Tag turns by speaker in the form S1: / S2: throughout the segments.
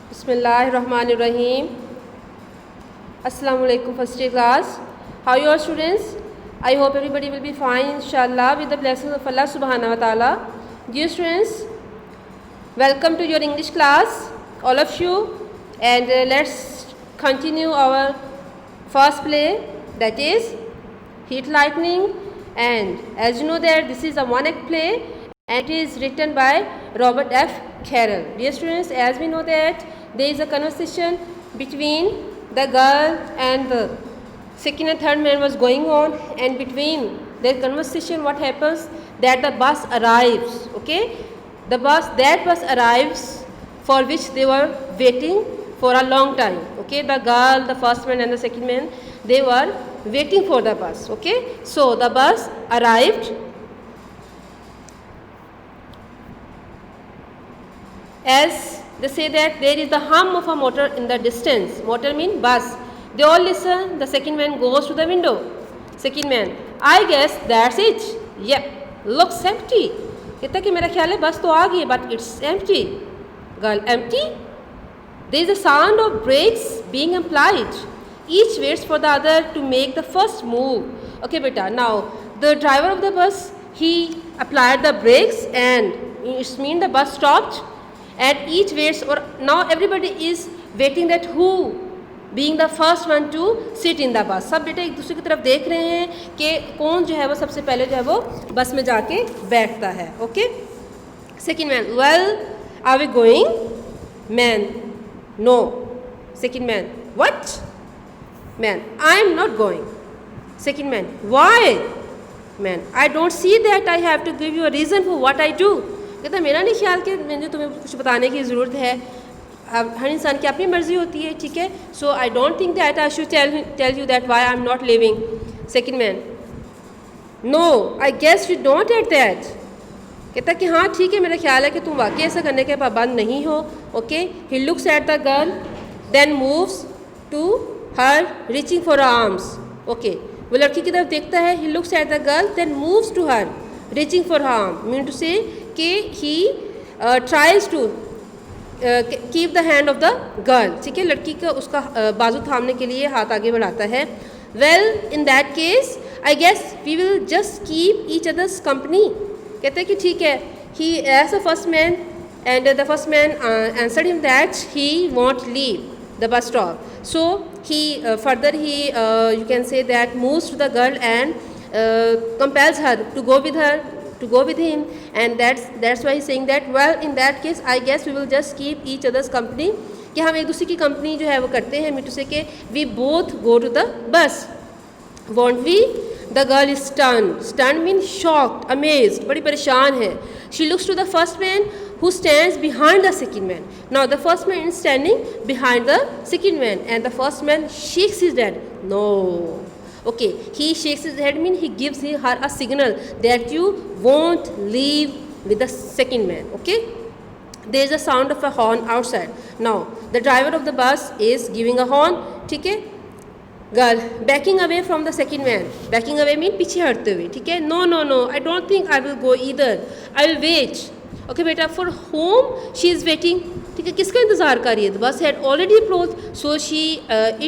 S1: Bismillahirrahmanirrahim. Assalamu alaikum first year class. How are you students? I hope everybody will be fine inshallah with the blessings of Allah subhanahu wa ta'ala. Dear students, welcome to your English class, all of you, and let's continue our first play, that is Heat Lightning. And as you know that this is a one-act play and it is written by Robert F. Carroll. Dear students, as we know that there is a conversation between the girl and the second and third man was going on, and between their conversation what happens that the bus arrives, okay, that bus arrives for which they were waiting for a long time, okay, the girl, the first man and the second man, they were waiting for the bus, okay. So the bus arrived. As they say that there is the hum of a motor in the distance. Motor mean bus. They all listen. The second man goes to the window. Second man, I guess that's it. Yep, looks empty. कहता कि मेरा ख्याल है बस तो आ गई, but it's empty. Girl, empty? There is a sound of brakes being applied. Each waits for the other to make the first move. Okay, beta. Now the driver of the bus, he applied the brakes, and it means the bus stopped. And each waits, or now everybody is waiting that who being the first one to sit in the bus. सब बेटे एक दूसरे की तरफ देख रहे हैं कि कौन जो है वो सबसे पहले जो है वो बस में जाके बैठता है. Okay. Second man, well are we going? Man, no. Second man, what? Man, I am not going. Second man, why? Man, I don't see that I have to give you a reason for what I do. कहता मेरा नहीं ख्याल कि मुझे तुम्हें कुछ बताने की ज़रूरत है. हर इंसान की अपनी मर्ज़ी होती है, ठीक है. So I don't think that I should tell you that why I am not living. Second man, no I guess you don't at that. कहता कि हाँ ठीक है, मेरा ख्याल है कि तुम वाकई ऐसा करने के पाबंद नहीं हो. Okay. He looks at the girl, then moves to her reaching for arms. Okay. वो लड़की की तरफ देखता है. He looks at the girl, then moves to her reaching for arm. Mean to say कि he tries to keep the hand of the girl. ठीक है. लड़की का उसका बाजू थामने के लिए हाथ आगे बढ़ाता है. Well in that case I guess we will just keep each others company. कहते हैं कि ठीक है. He as the first man, and the first man answered him that he won't leave the bus stop. So he further he you can say that moves to the girl and compels her to go with him, and that's why he's saying that well in that case I guess we will just keep each other's company. कि हम एक दूसरे की company जो है वो करते हैं. मीटू से कि we both go to the bus. won't we? The girl is stunned means shocked, amazed, बड़ी परेशान है. She looks to the first man who stands behind the second man. Now the first man is standing behind the second man, and the first man shakes his head. No. Okay, he shakes his head means he gives her a signal that you won't leave with the second man. Okay. There is a sound of a horn outside. Now the driver of the bus is giving a horn. ठीक है. Girl backing away from the second man. Backing away mean पीछे हटते हुए. ठीक है. No, I don't think I will go either. I will wait. Okay बेटा, for whom she is waiting? ठीक है. किसका इंतज़ार कर रही है? The bus had already approached, so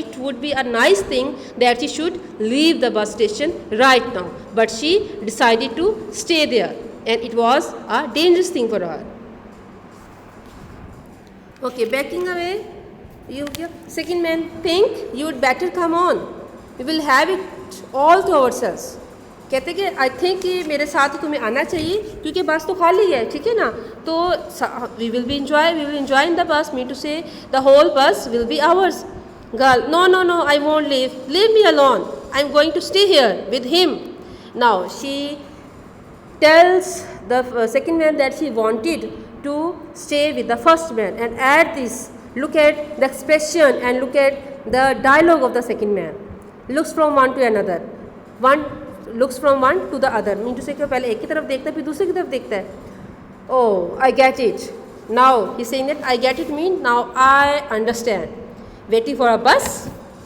S1: it would be a nice thing that she should leave the bus station right now, but she decided to stay there, and it was a dangerous thing for her. Okay, backing away. Second man think you would better come on. We will have it all to ourselves. कहते कि I think कि मेरे साथ ही तुम्हें आना चाहिए क्योंकि बस तो खाली है. ठीक है ना. तो we will enjoy in the bus. Me to say the whole bus will be hours. Girl, no I won't leave me alone. I am going to stay here with him. Now she tells the second man that she wanted to stay with the first man, and at this look at the expression and look at the dialogue of the second man. Looks from one to another. Looks from one to the other. Mean to say कि पहले एक की तरफ देखता है फिर दूसरे की तरफ देखता है. Oh, I get it. Now he's saying that I get it mean now I understand. Waiting for a bus?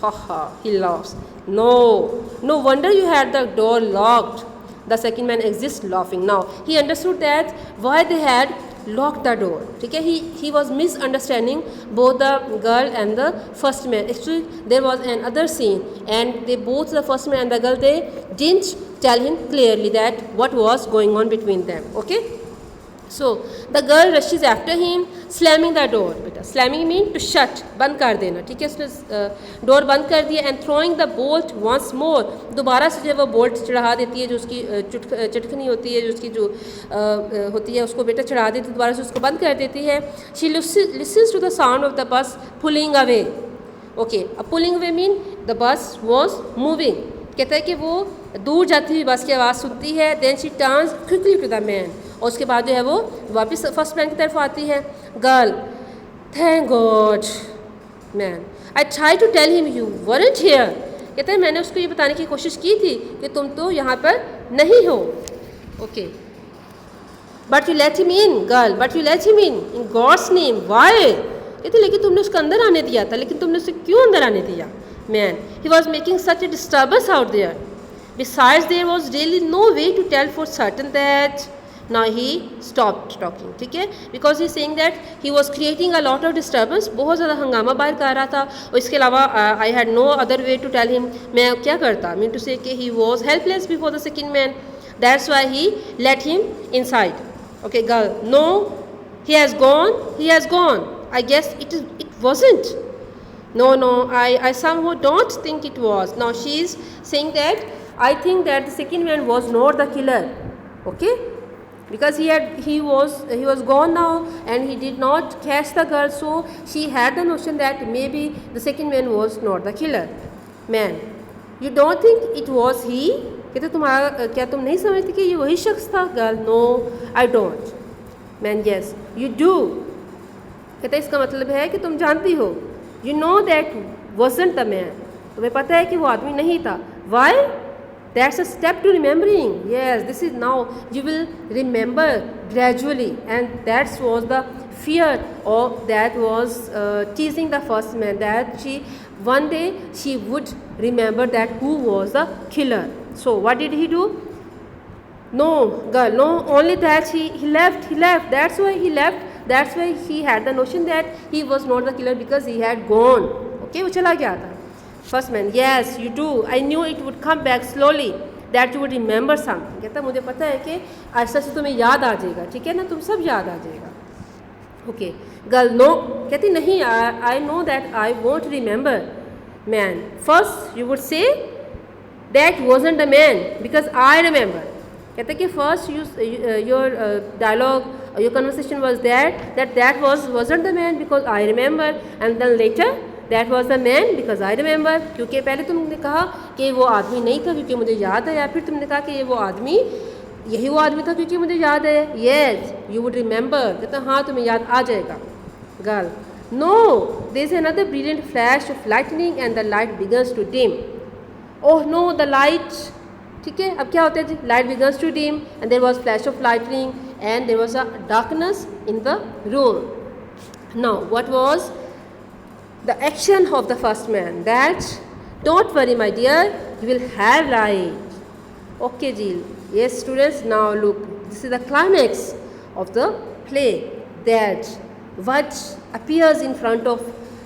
S1: Ha, he laughs. No wonder you had the door locked. The second man exists laughing. Now he understood that why they had locked the door. ठीक है, he was misunderstanding both the girl and the first man. Actually there was another scene and they both, the first man and the girl, they didn't tell him clearly that what was going on between them. Okay, so the girl rushes after him, slamming the door. बेटा slamming mean to shut, बंद कर देना. ठीक है, उसने door बंद कर दिया. And throwing the bolt once more, दोबारा से जो वो बोल्ट चढ़ा देती है, जो उसकी चटकनी होती है, जो उसकी जो होती है, उसको बेटा चढ़ा देती है, दोबारा से उसको बंद कर देती है. She listens to the sound of the bus pulling away. Okay, pulling away mean the bus was moving. कहता है कि वो दूर जाती हुई बस की आवाज़ सुनती है. Then she turns quickly to the man, और उसके बाद जो है वो वापस फर्स्ट मैन की तरफ आती है. Girl, thank God. Man, I try to tell him you weren't here. कहते हैं मैंने उसको ये बताने की कोशिश की थी कि तुम तो यहाँ पर नहीं हो. Okay, but you let him in. Girl, but you let him in God's name. Why? कहते लेकिन तुमने उसको अंदर आने दिया था. लेकिन तुमने उसे क्यों अंदर आने दिया? Man, he was making such a disturbance out there. Besides, there was really no way to tell for certain that. Now he stopped talking. ठीक है, because he saying that he was creating a lot of disturbance. बहुत ज़्यादा हंगामा बाहर कर रहा था. और इसके अलावा I had no other way to tell him. मैं क्या करता? Mean to say कि he was helpless before the second man. That's why he let him inside. Okay, girl. No, he has gone. He has gone. I guess it wasn't. No, I somehow don't think it was. Now she is saying that I think that the second man was not the killer. Okay, because he was gone now and he did not catch the girl, so she had the notion that maybe the second man was not the killer. Man, you don't think it was he? कहते तुम्हारा क्या तुम नहीं समझते कि ये वही शख्स था? Girl, no, I don't. Man, yes, you do. कहते इसका मतलब है कि तुम जानती हो. You know that wasn't the man. तुम्हें पता है कि वो आदमी नहीं था. Why? That's a step to remembering. Yes, this is now you will remember gradually, and that was the fear of that was teasing the first man, that one day she would remember that who was the killer. So what did he do? No, girl, no, only that he left. That's why he left. That's why he had the notion that he was not the killer, because he had gone. Okay, वो चला गया था. First man, yes, you do. I knew it would come back slowly, that you would remember something. कहता मुझे पता है कि ऐसा से तुम्हें याद आ जाएगा. ठीक है ना, तुम सब याद आ जाएगा. Okay, girl, no. कहती नहीं, I know that I won't remember. Man, first you would say that wasn't the man, because I remember. कहते कि first your dialogue, your conversation was that wasn't the man because I remember, and then later that was the man because I remember. क्योंकि पहले तुमने कहा कि वो आदमी नहीं था क्योंकि मुझे याद है, या फिर तुमने कहा कि ये वो आदमी यही वो आदमी था क्योंकि मुझे याद है. Yes, you would remember. कहता हाँ तुम्हें याद आ जाएगा. Girl, no, there is another brilliant flash of lightning and the light begins to dim. Oh no, the light. ठीक है, अब क्या होता है जी? Light begins to dim and there was flash of lightning and there was a darkness in the room. Now what was the action of the first man? That don't worry my dear, you will have light. Okay Jill. Yes students, now look, this is the climax of the play, that what appears in front of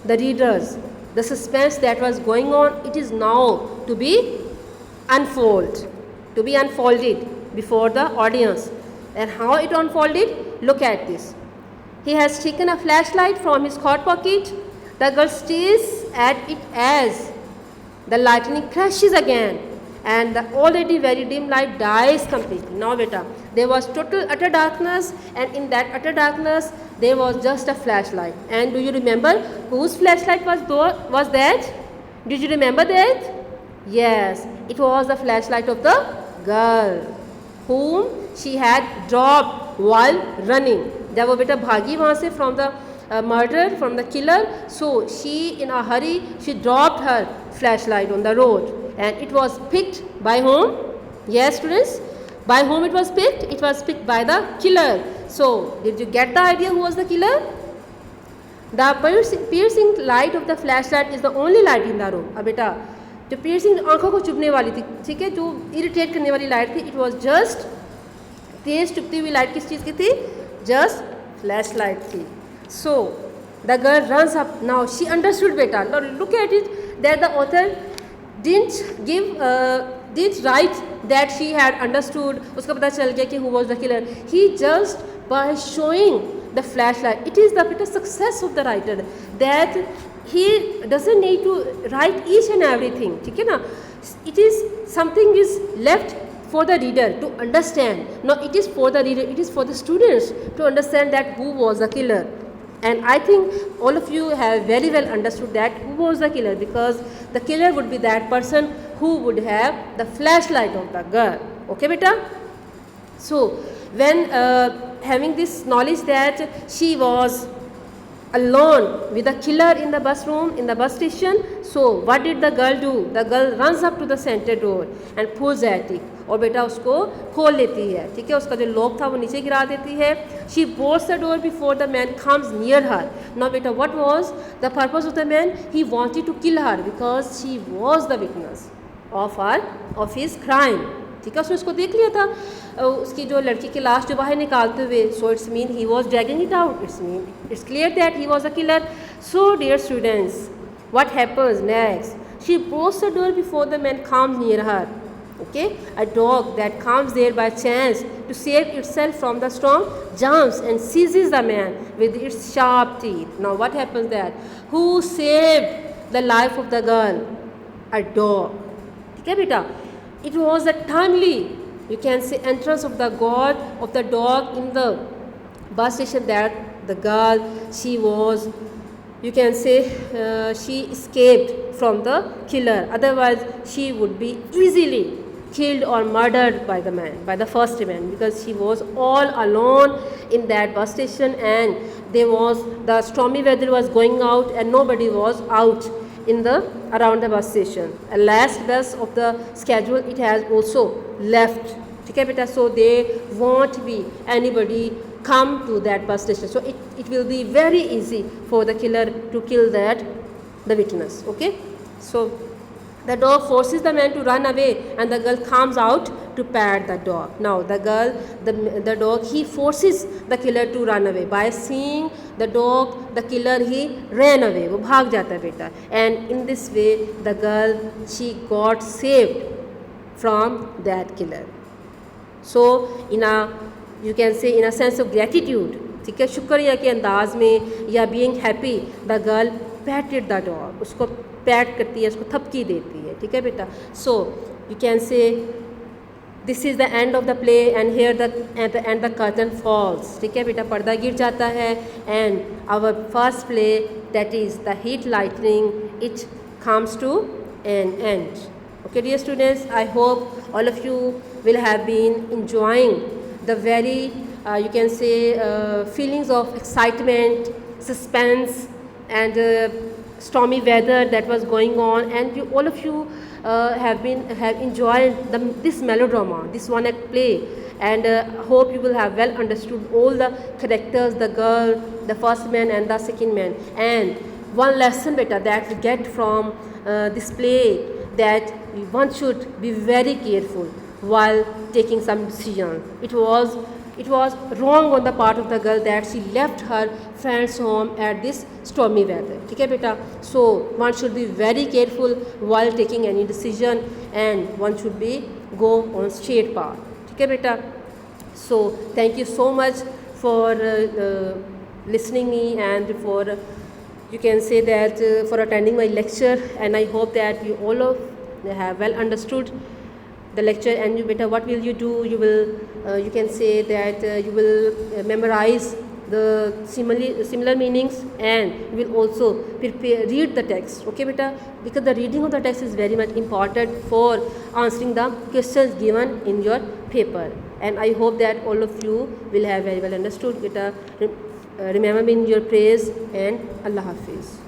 S1: the readers, the suspense that was going on, it is now to be unfolded before the audience. And how it unfolded? Look at this. He has taken a flashlight from his coat pocket. The girl stares at it as the lightning crashes again and the already very dim light dies completely. Now beta, there was total utter darkness, and in that utter darkness there was just a flashlight. And do you remember whose flashlight was that? Did you remember that? Yes, it was the flashlight of the girl whom she had dropped while running. जब वो बेटा भागी वहाँ से from the murder, from the killer, so she in a hurry she dropped her flashlight on the road, and it was picked by whom? Yes students, by whom it was picked? It was picked by the killer. So did you get the idea who was the killer? The piercing light of the flashlight is the only light in the room. अब बेटा जो piercing आंखों को चुभने वाली थी, ठीक है, जो इरिटेट करने वाली लाइट थी, इट वॉज जस्ट तेज चुभती हुई लाइट किस चीज़ की थी? जस्ट flashlight थी. So the girl runs up. Now she understood beta. Now look at it that the author didn't write that she had understood. उसको पता चल गया कि who was the killer. He just by showing the flashlight. It is the success of the writer that he doesn't need to write each and everything. ठीक है ना? It is something is left for the reader to understand. No, it is for the reader, it is for the students to understand that who was the killer. And I think all of you have very well understood that who was the killer, because the killer would be that person who would have the flashlight of the girl. Okay beta? So when having this knowledge that she was alone with the killer in the bus room, in the bus station, so what did the girl do? The girl runs up to the center door and pulls at it. और बेटा उसको खोल लेती है. ठीक है, उसका जो लॉक था वो नीचे गिरा देती है. She bolts the door before the man comes near her. Now बेटा, what was the purpose of the man? He wanted to kill her because she was the witness of his crime. ठीक है, उसने उसको देख लिया था, उसकी जो लड़की की लाश जो बाहर निकालते हुए. So it's mean he was dragging it out. It's clear that he was a killer. So dear students, what happens next? She bolts the door before the man comes near her. Okay, a dog that comes there by chance to save itself from the storm jumps and seizes the man with its sharp teeth. Now what happens there? Who saved the life of the girl? A dog. ठीक है बेटा, it was a timely, you can say, entrance of the god of the dog in the bus station that the girl, she was, you can say, she escaped from the killer. Otherwise she would be easily killed or murdered by the first man, because she was all alone in that bus station, and the stormy weather was going out and nobody was out around the bus station. A last bus of the schedule, it has also left. ठीक है बेटा, so there won't be anybody come to that bus station, so it will be very easy for the killer to kill the witness. Okay, so the dog forces the man to run away and the girl comes out to pat the dog. Now the dog, he forces the killer to run away. By seeing the dog, the killer, he ran away. वो भाग जाता है बेटा. And in this way the girl, she got saved from that killer. So you can say in a sense of gratitude, ठीक है, शुक्रिया के अंदाज में या being happy, the girl patted the dog. उसको पैट करती है, उसको थपकी देती है. ठीक है बेटा. So you can say this is the end of the play and here at the end the curtain falls. ठीक है बेटा, पर्दा गिर जाता है and our first play, that is the heat lightning, it comes to an end. Okay dear students, I hope all of you will have been enjoying the very you can say feelings of excitement, suspense and stormy weather that was going on, and all of you have enjoyed this melodrama, this one act play, and hope you will have well understood all the characters, the girl, the first man and the second man. And one lesson beta that we get from this play, that one should be very careful while taking some decisions. It was wrong on the part of the girl that she left her friend's home at this stormy weather. ठीक है बेटा. So one should be very careful while taking any decision and one should be go on straight path. ठीक है बेटा. So thank you so much for listening me and for you can say that for attending my lecture, and I hope that you all have well understood the lecture. And you beta, what will you do? You will you can say that you will memorize the similar meanings, and you will also read the text. Okay beta, because the reading of the text is very much important for answering the questions given in your paper. And I hope that all of you will have very well understood beta. Remember me in your prayers, and Allah Hafiz.